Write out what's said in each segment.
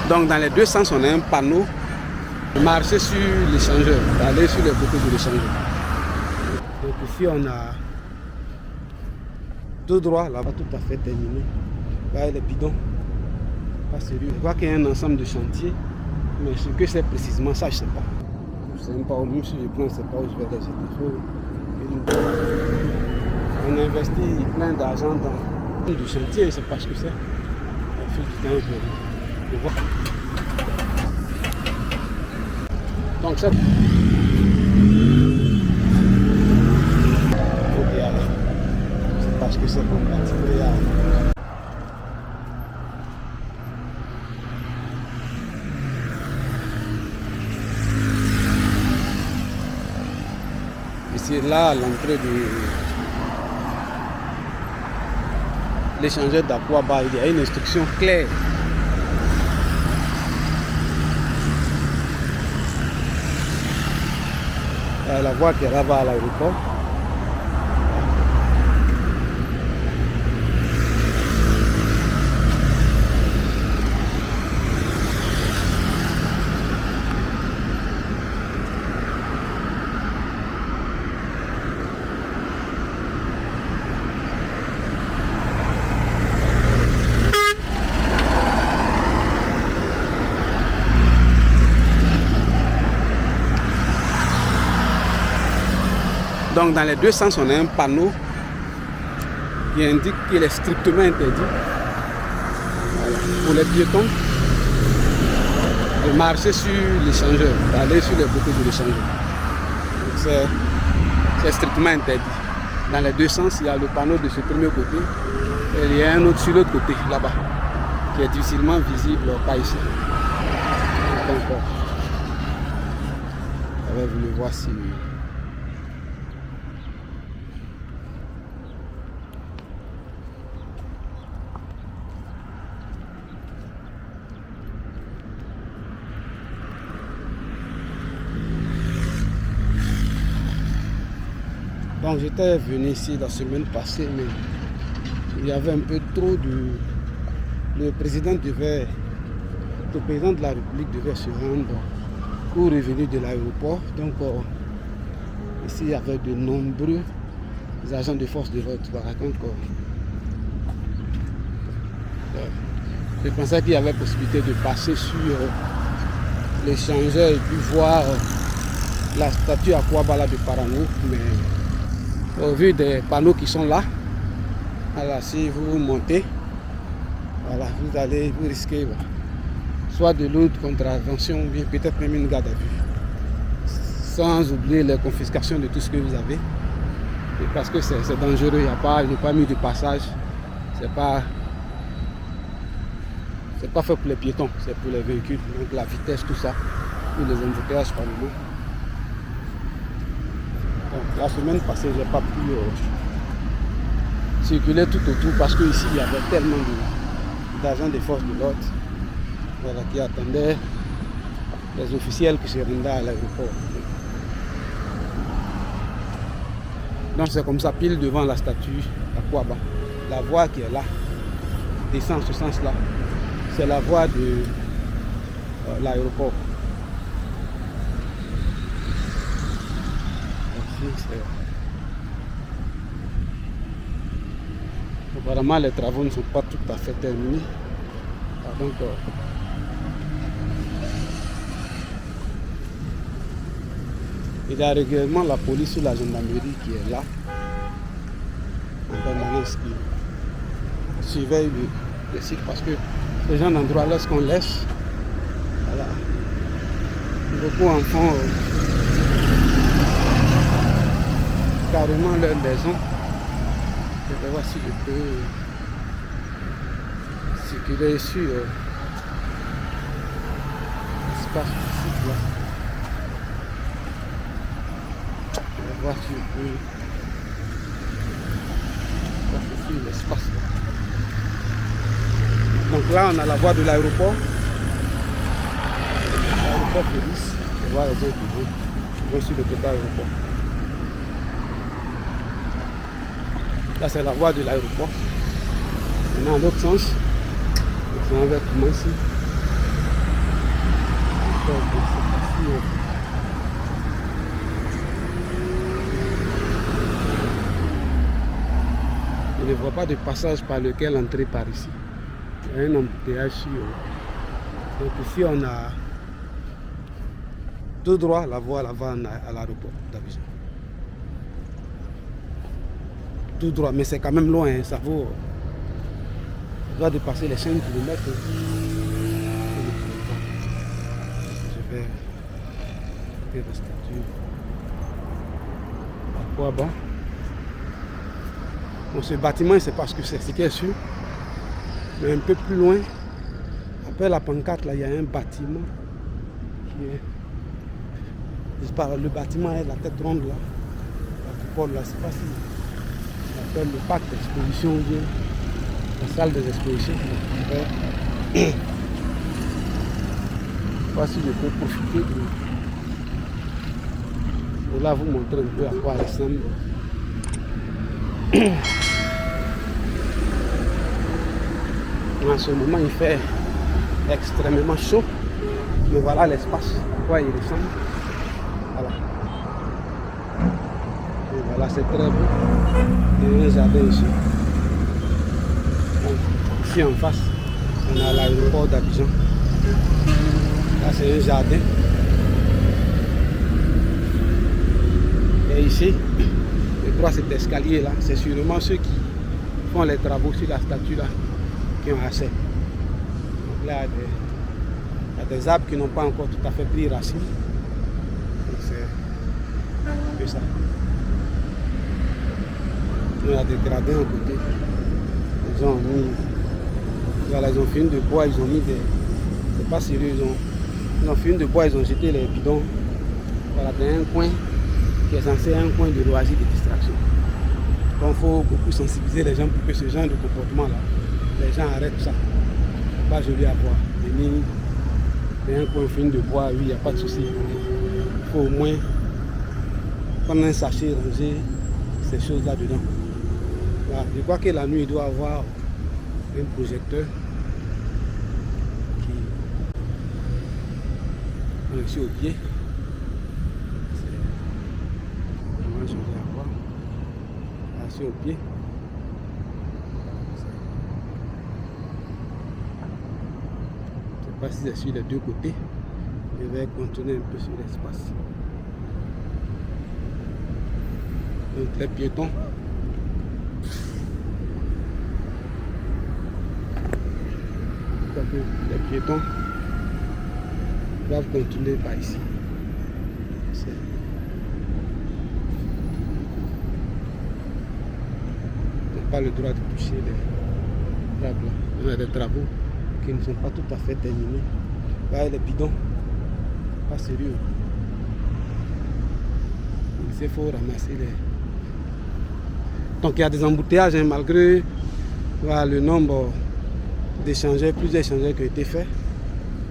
Donc dans les deux sens, on a un panneau. Marcher sur l'échangeur, aller sur les côtés de l'échangeur. Donc ici on a tout droit, là-bas tout à fait terminé. Là les bidons, pas sérieux. Je vois qu'il y a un ensemble de chantiers, mais ce que c'est précisément ça, je ne sais pas. Je ne sais même pas où, même si je prends, je ne sais pas où je vais les jeter. On a investi plein d'argent dans du chantier, je ne sais pas ce que c'est. Au fil du temps, je vois. Donc ça, il faut y aller. C'est parce que c'est pour bâtir. Ici, là, à l'entrée de l'échangeur d'Akwaba, il y a une instruction claire. La voie qui est là-bas à l'aéroport. Donc dans les deux sens, on a un panneau qui indique qu'il est strictement interdit pour les piétons de marcher sur l'échangeur, d'aller sur les côtés de l'échangeur. C'est strictement interdit. Dans les deux sens, il y a le panneau de ce premier côté et il y a un autre sur l'autre côté, là-bas, qui est difficilement visible par ici. Donc, je vais vous le voir si... Donc j'étais venu ici la semaine passée, mais il y avait un peu trop de... Le président de la République devait se rendre au revenu de l'aéroport. Donc ici il y avait de nombreux agents de force de l'ordre. Je pensais qu'il y avait possibilité de passer sur l'échangeur et puis voir la statue Akwaba de Parano, mais au vu des panneaux qui sont là, voilà, si vous montez, voilà, vous risquez soit de l'autre contravention ou bien peut-être même une garde à vue. Sans oublier les confiscations de tout ce que vous avez. Et parce que c'est dangereux, il n'y a pas mis de passage. C'est pas fait pour les piétons, c'est pour les véhicules. Donc la vitesse, tout ça, pour les embouteillages par le monde. Donc, la semaine passée, je n'ai pas pu circuler tout autour parce qu'ici, il y avait tellement d'agents des forces de l'ordre, voilà, qui attendaient les officiels qui se rendaient à l'aéroport. Donc c'est comme ça, pile devant la statue Akwaba. La voie qui est là, descend en ce sens-là, c'est la voie de l'aéroport. Apparemment les travaux ne sont pas tout à fait terminés. Donc il y a régulièrement la police ou la gendarmerie qui est là en permanence, qui surveille le site, parce que ces gens d'endroit, lorsqu'on laisse, voilà, beaucoup en font carrément leur maison. Je vais voir si je peux circuler sur l'espace du site là. Je vais voir si je peux passer sur l'espace là. Donc là on a la voie de l'aéroport. L'aéroport police. Je vois les gens qui vont sur le côté aéroport. Là c'est la voie de l'aéroport. On a l'autre sens. On va commencer. Je ne vois pas de passage par lequel entrer par ici. Il y a un embouteillage sur. Donc ici on a tout droit la voie là-bas à l'aéroport d'Abidjan. Tout droit, mais c'est quand même loin, hein, ça vaut. On doit dépasser les 5 km. Je vais faire la statue. À quoi bas? Bon, ce bâtiment, je ne sais pas ce que c'est, qui est sûr. Mais un peu plus loin, après la pancarte, là, il y a un bâtiment qui est. Le bâtiment est la tête ronde là. La coupole là, je ne sais pas si on appelle le parc d'exposition ou bien la salle des expositions. Je ne sais pas si je peux profiter de là vous montrer un peu à quoi elle ressemble. En ce moment, il fait extrêmement chaud. Mais voilà l'espace, à quoi il ressemble. Voilà. Et voilà, c'est très beau. Il y a un jardin ici. Donc, ici en face, on a l'aéroport d'Abidjan. Là, c'est un jardin. Et ici, je crois cet escalier là, c'est sûrement ceux qui font les travaux sur la statue là qui ont accès. Donc là, il y a des arbres qui n'ont pas encore tout à fait pris racine. Donc c'est que ça. Il y a des gradins à côté. Ils ont mis. Voilà, ils ont fait une de bois, ils ont mis des. C'est pas sérieux, ils ont fait une de bois, ils ont jeté les bidons. Voilà, dans un coin qui est censé être un coin de loisirs et de distraction. Donc il faut beaucoup sensibiliser les gens pour que ce genre de comportement-là, les gens arrêtent ça. Pas joli à voir. Venir dans un coin fini de bois, oui, il n'y a pas de souci. Il faut au moins prendre un sachet, ranger ces choses-là dedans. Voilà. Je crois que la nuit, il doit avoir un projecteur qui est ici au pied. Je vais avoir assis au pied. Je ne sais pas si c'est sur les deux côtés. Je vais contourner un peu sur l'espace. Donc les piétons. Les piétons doivent continuer par ici. Pas le droit de toucher les arbres. Il y a des travaux qui ne sont pas tout à fait terminés. Là, les bidons, pas sérieux. Il faut ramasser les. Donc il y a des embouteillages, hein, malgré voilà, le nombre d'échangeurs, plusieurs échangeurs qui ont été faits.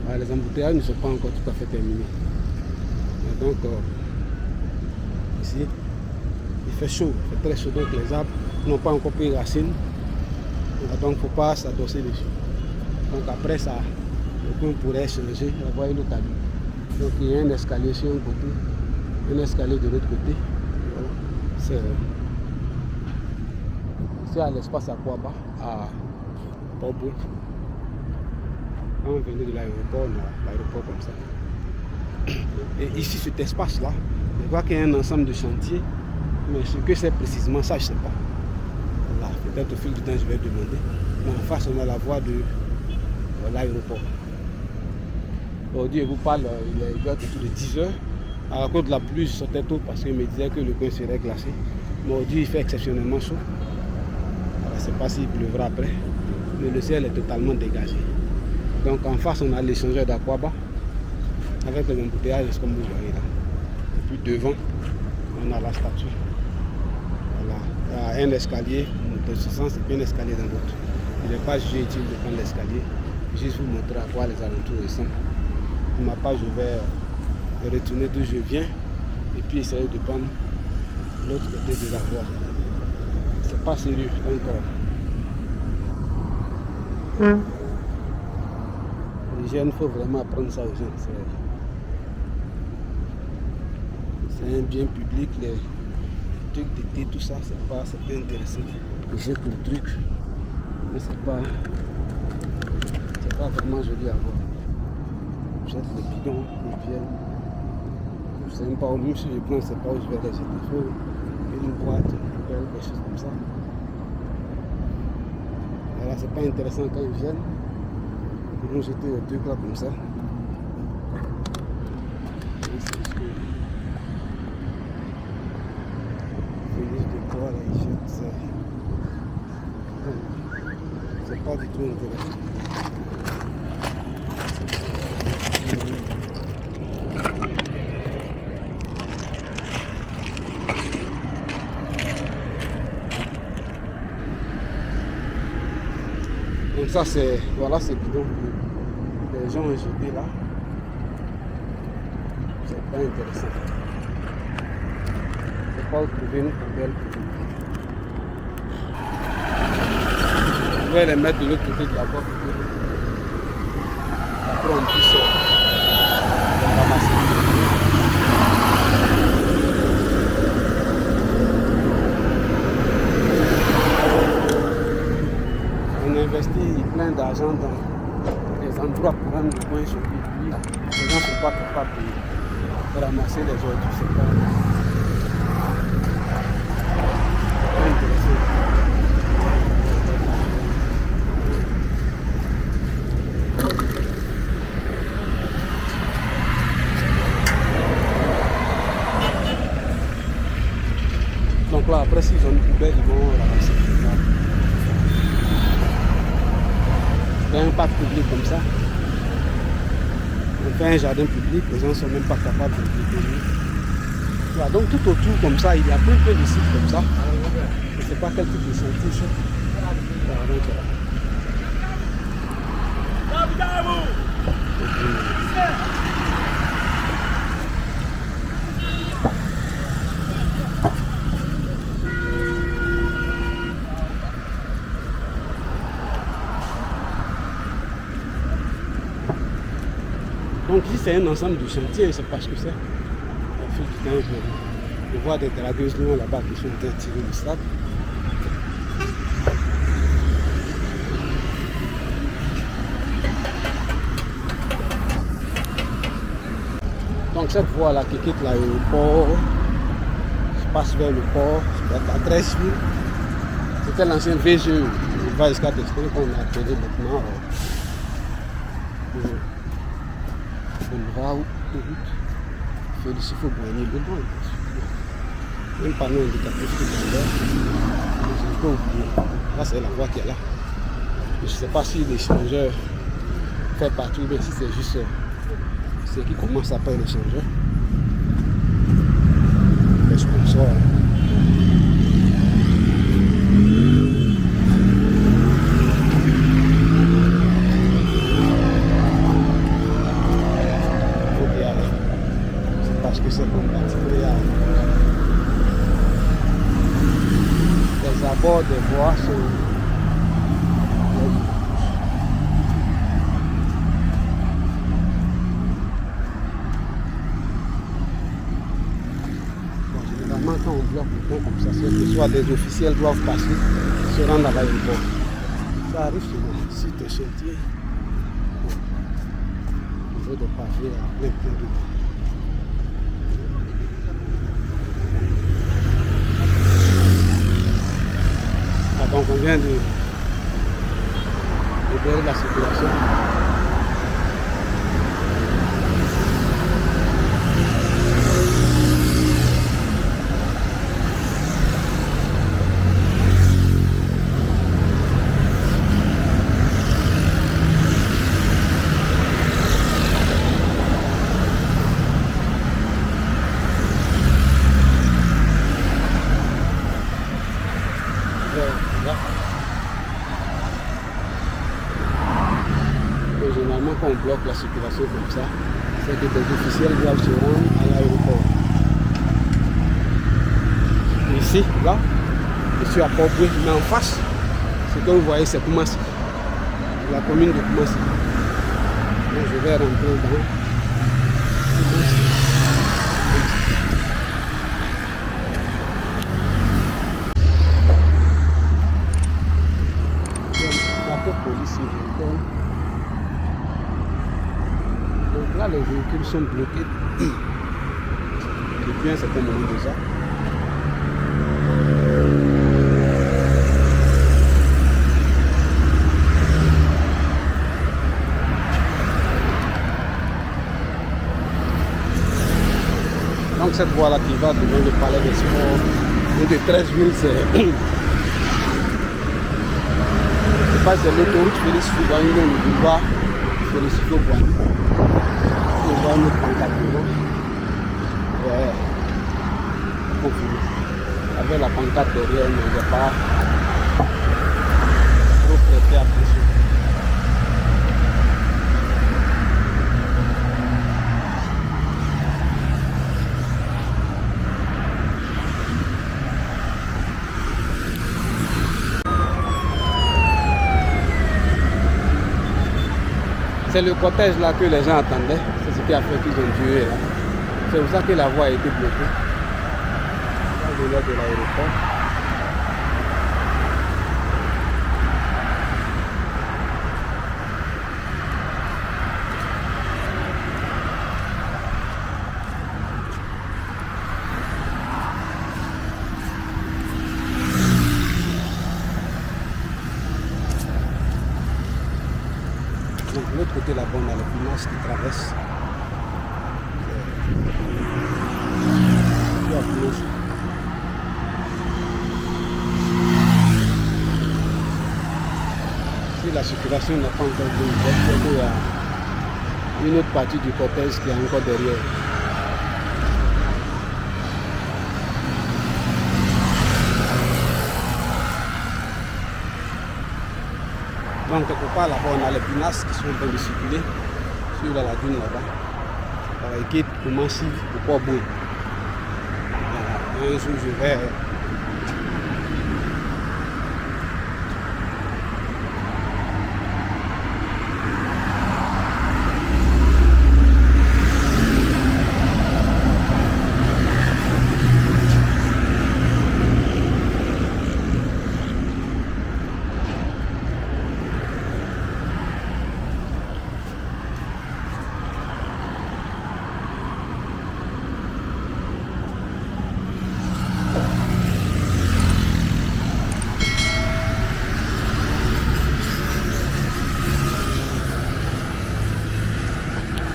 Voilà, les embouteillages ne sont pas encore tout à fait terminés. Et donc ici, il fait chaud, il fait très chaud, donc les arbres n'ont pas encore pris racine, donc il ne faut pas s'adosser dessus. Donc après ça, le coin pourrait changer, avoir une autre allure. Donc il y a un escalier sur un côté, un escalier de l'autre côté. Voilà. C'est à l'espace Akwaba, à Port-Bouin. Quand on venait de l'aéroport, on a l'aéroport comme ça. Et ici, cet espace-là, je vois qu'il y a un ensemble de chantiers, mais ce que c'est précisément ça, je ne sais pas. Voilà, peut-être au fil du temps, je vais demander. Mais en face, on a la voie de l'aéroport. Aujourd'hui, je vous parle, il doit être autour de 10 heures. À cause de la pluie, je sortais tôt parce qu'il me disait que le coin serait glacé. Mais aujourd'hui, il fait exceptionnellement chaud. Je ne sais pas s'il pleuvra après, mais le ciel est totalement dégagé. Donc en face, on a l'échangeur d'Akwaba avec les embouteillages, comme vous voyez là. Et puis devant, on a la statue. Voilà. Il y a un escalier dans ce sens et puis un escalier dans l'autre. Il n'est pas jugé utile de prendre l'escalier, juste vous montrer à quoi les alentours ressemblent. Pour ma part, je vais retourner d'où je viens et puis essayer de prendre l'autre côté de la voie. C'est pas sérieux encore. L'hygiène, il faut vraiment apprendre ça aux gens. c'est un bien public, les trucs d'été, tout ça, c'est pas intéressant. J'ai pour le truc, mais c'est pas vraiment joli à voir. Jette les bidons, ils viennent. Je sais même pas où, même si je prends, je sais pas où je vais les jeter. Il faut une boîte, une poubelle, des choses comme ça. Voilà, c'est pas intéressant quand ils viennent. Ils vont jeter le truc là comme ça. C'est pas du tout intéressant. Donc ça c'est, voilà c'est bidon que les gens ont jeté là. C'est pas intéressant. C'est pas trouver une poubelle. Je vais les mettre de l'autre côté d'abord. Après on puisse les ramasser. On investit plein d'argent dans les endroits pour rendre le coin joli. Les gens ne sont pas capables de ramasser les ordures. C'est pas intéressant. Donc là, après, s'ils ont une poubelle, ils vont ramasser. Dans un parc public comme ça, on fait un jardin public, les gens ne sont même pas capables de le donner. Voilà, donc tout autour comme ça, il y a plein de sites comme ça. Je ne sais pas quel type de sentier c'est. Voilà, donc, donc ici c'est un ensemble de chantiers, je ne sais pas ce que c'est. Au fil du temps, je vois des dragueuses loin là-bas qui sont en train de tirer le sable. Donc cette voie là qui quitte l'aéroport, je passe vers le port, à Treichville. C'était l'ancien VGE, il va jusqu'à Textile qu'on a appelé maintenant. Boulevard de route. Félicite Fauboigny dedans. Même panneau indicatif tout dans l'air. Je peux oublier. Là c'est la voie qui est là. Je ne sais pas si l'échangeur fait partie, mais si c'est juste ce qui commence après l'échangeur. Les sponsors. Parce que c'est compatible. Les abords des voies sont bon, généralement quand on bloque le pont comme ça, c'est que soit des officiels doivent passer, se rendre à l'aéroport. Ça arrive souvent. Si tu es chantier, il faut des pavés à plein de donc on vient de libérer la circulation. Généralement, quand on bloque la circulation comme ça, c'est que des officiels doivent se rendre à l'aéroport. Ici, là, je suis à Port-Boué, mais en face, ce que vous voyez, c'est Koumassi, la commune de Koumassi. Donc je vais rentrer dans Koumassi. véhicules sont bloqués depuis un certain moment déjà. Donc cette voie là qui va devant le palais des sports de 13 villes, c'est l'autoroute Félix Houphouët-Boigny, le boulevard Félix Houphouët-Boigny. On voit notre pancarte avec la pancarte derrière, mais il n'y a pas trop prêté attention. C'est le cortège là que les gens attendaient. C'est ce qui a fait qu'ils ont duré là. C'est pour ça que la voie a été bloquée. Au-delà de l'aéroport. Donc de l'autre côté là-bas, on a le Pinas qui traverse. Si la circulation n'a pas encore été ouverte, il y a une autre partie du cortège qui est encore derrière. Donc quelque part là-bas, on a les Pinas qui sont en train de circuler sur la lagune là-bas. Par équipe, comment si, pourquoi bon. Un jour je vais